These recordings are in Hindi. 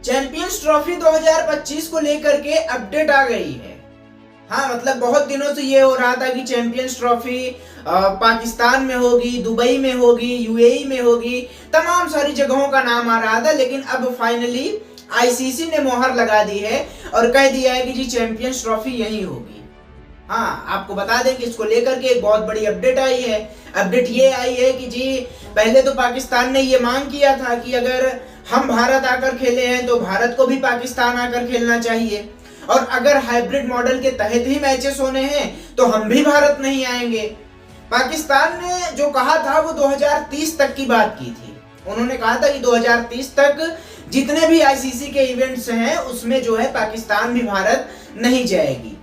चैंपियंस ट्रॉफी 2025 को लेकर के अपडेट आ गई है। हाँ, मतलब बहुत दिनों से ये हो रहा था कि चैंपियंस ट्रॉफी पाकिस्तान में होगी, दुबई में होगी, यूएई में होगी, तमाम सारी जगहों का नाम आ रहा था, लेकिन अब फाइनली आईसीसी ने मोहर लगा दी है और कह दिया है कि जी चैंपियंस ट्रॉफी यही होगी। हाँ, आपको बता दें कि इसको लेकर के एक बहुत बड़ी अपडेट आई है। अपडेट ये आई है कि जी पहले तो पाकिस्तान ने ये मांग किया था कि अगर हम भारत आकर खेले हैं तो भारत को भी पाकिस्तान आकर खेलना चाहिए, और अगर हाइब्रिड मॉडल के तहत ही मैचेस होने हैं तो हम भी भारत नहीं आएंगे। पाकिस्तान ने जो कहा था वो 2030 तक की बात की थी। उन्होंने कहा था कि 2030 तक जितने भी आईसीसी के इवेंट्स हैं उसमें जो है पाकिस्तान भी भारत नहीं जाएगी।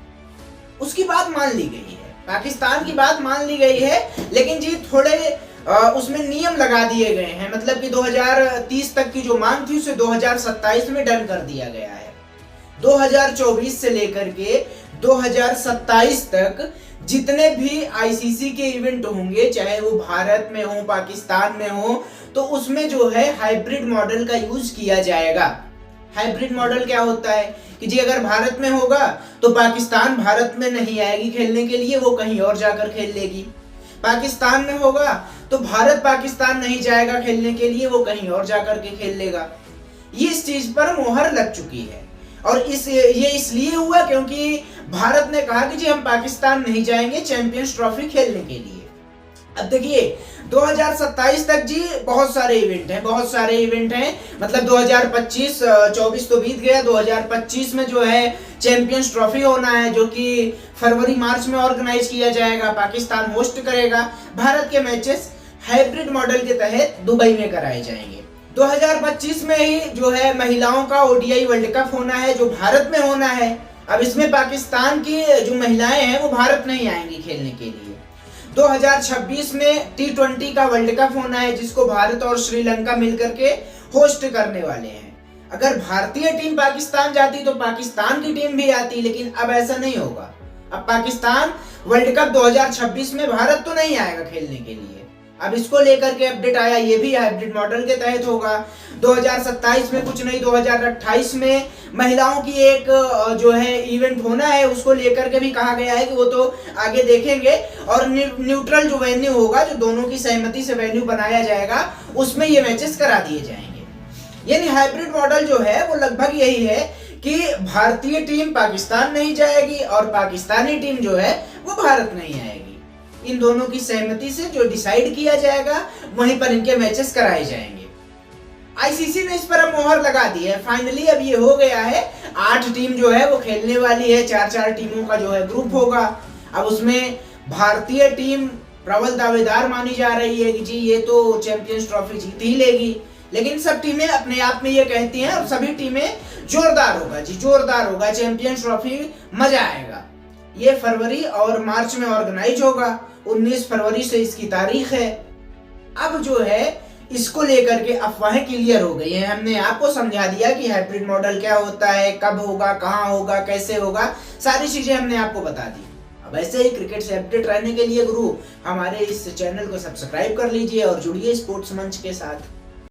उसकी बात मान ली गई है, पाकिस्तान की बात मान ली गई है, लेकिन जी थोड़े उसमें नियम लगा दिए गए हैं। मतलब कि 2030 तक की जो मांग थी उसे 2027 में डन कर दिया गया है। 2024 से लेकर के 2027 तक जितने भी आईसीसी के इवेंट होंगे, चाहे वो भारत में हो, पाकिस्तान में हो, तो उसमें जो है हाइब्रिड मॉडल का यूज किया जाएगा। हाइब्रिड मॉडल क्या होता है कि जी अगर भारत में होगा तो पाकिस्तान भारत में नहीं आएगी खेलने के लिए, वो कहीं और जाकर खेल लेगी। पाकिस्तान में होगा तो भारत पाकिस्तान नहीं जाएगा खेलने के लिए, वो कहीं और जाकर के खेल लेगा। ये इस चीज पर मोहर लग चुकी है, और ये इसलिए हुआ क्योंकि भारत ने कहा कि जी हम पाकिस्तान नहीं जाएंगे चैंपियंस ट्रॉफी खेलने के लिए। अब देखिए 2027 तक जी बहुत सारे इवेंट हैं। मतलब 2024 तो बीत गया, 2025 में जो है चैंपियंस ट्रॉफी होना है, जो कि फरवरी मार्च में ऑर्गेनाइज किया जाएगा। पाकिस्तान होस्ट करेगा। भारत के मैचेस हाइब्रिड मॉडल के तहत दुबई में कराए जाएंगे। 2025 में ही जो है महिलाओं का ओडीआई वर्ल्ड कप होना है, जो भारत में होना है। अब इसमें पाकिस्तान की जो महिलाएं हैं वो भारत नहीं आएंगी खेलने के लिए। 2026 में T20 का वर्ल्ड कप होना है, जिसको भारत और श्रीलंका मिलकर के होस्ट करने वाले हैं। अगर भारतीय टीम पाकिस्तान जाती तो पाकिस्तान की टीम भी आती, लेकिन अब ऐसा नहीं होगा। अब पाकिस्तान वर्ल्ड कप 2026 में भारत तो नहीं आएगा खेलने के लिए। अब इसको लेकर के अपडेट आया, ये भी हाइब्रिड मॉडल के तहत होगा। 2027 में कुछ नहीं, 2028 में महिलाओं की एक जो है इवेंट होना है, उसको लेकर के भी कहा गया है कि वो तो आगे देखेंगे, और न्यूट्रल जो वेन्यू होगा, जो दोनों की सहमति से वेन्यू बनाया जाएगा, उसमें ये मैचेस करा दिए जाएंगे। यानी हाइब्रिड मॉडल जो है वो लगभग यही है कि भारतीय टीम पाकिस्तान नहीं जाएगी और पाकिस्तानी टीम जो है वो भारत नहीं आएगी। इन दोनों की सहमति से जो डिसाइड किया जाएगा वहीं पर इनके मैचेस कराए जाएंगे। आईसीसी ने इस पर अब मोहर लगा दी है। फाइनली अब ये हो गया है। 8 टीम जो है वो खेलने वाली है। 4-4 टीमों का जो है ग्रुप होगा। अब उसमें भारतीय टीम प्रबल दावेदार मानी जा रही है कि जी ये तो चैंपियंस ट्रॉफी जीत ही लेगी, लेकिन सब टीमें अपने आप में ये कहती हैं, और सभी टीमें जोरदार होगा जी, जोरदार होगा चैंपियंस ट्रॉफी, मजा आएगा। ये फरवरी और मार्च में ऑर्गेनाइज होगा। 19 फरवरी से इसकी तारीख है। अब जो है इसको लेकर के अफवाहें क्लियर हो गई हैं। हमने आपको समझा दिया कि हाइब्रिड मॉडल क्या होता है, कब होगा, कहां होगा, कैसे होगा, सारी चीजें हमने आपको बता दी। अब ऐसे ही क्रिकेट से अपडेट रहने के लिए गुरु हमारे इस चैनल को सब्सक्राइब कर लीजिए और जुड़िए स्पोर्ट्स मंच के साथ।